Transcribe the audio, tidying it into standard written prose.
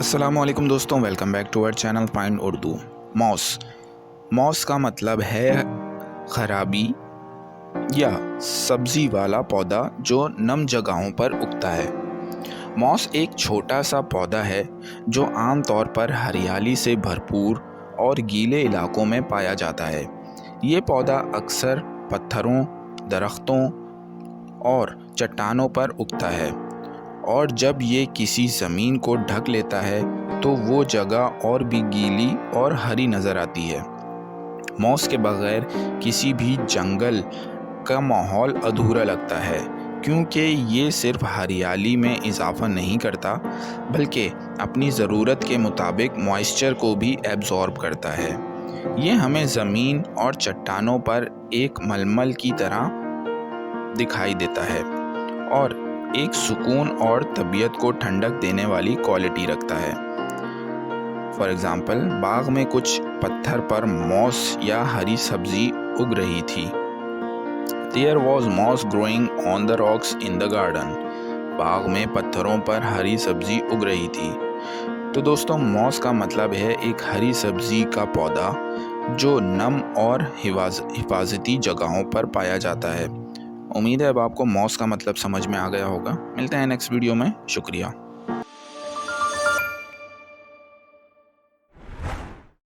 السلام علیکم دوستوں، ویلکم بیک ٹو اور چینل پوائنٹ اردو۔ موس کا مطلب ہے خرابی یا سبزی والا پودا جو نم جگہوں پر اگتا ہے۔ موس ایک چھوٹا سا پودا ہے جو عام طور پر ہریالی سے بھرپور اور گیلے علاقوں میں پایا جاتا ہے۔ یہ پودا اکثر پتھروں، درختوں اور چٹانوں پر اگتا ہے، اور جب یہ کسی زمین کو ڈھک لیتا ہے تو وہ جگہ اور بھی گیلی اور ہری نظر آتی ہے۔ موس کے بغیر کسی بھی جنگل کا ماحول ادھورا لگتا ہے، کیونکہ یہ صرف ہریالی میں اضافہ نہیں کرتا بلکہ اپنی ضرورت کے مطابق موئسچر کو بھی ایبزارب کرتا ہے۔ یہ ہمیں زمین اور چٹانوں پر ایک ململ کی طرح دکھائی دیتا ہے اور ایک سکون اور طبیعت کو ٹھنڈک دینے والی کوالٹی رکھتا ہے۔ فار ایگزامپل، باغ میں کچھ پتھر پر موس یا ہری سبزی اگ رہی تھی۔ There was moss growing on the rocks in the garden. باغ میں پتھروں پر ہری سبزی اگ رہی تھی۔ تو دوستوں، موس کا مطلب ہے ایک ہری سبزی کا پودا جو نم اور حفاظتی جگہوں پر پایا جاتا ہے۔ امید ہے اب آپ کو موس کا مطلب سمجھ میں آ گیا ہوگا۔ ملتے ہیں نیکسٹ ویڈیو میں۔ شکریہ۔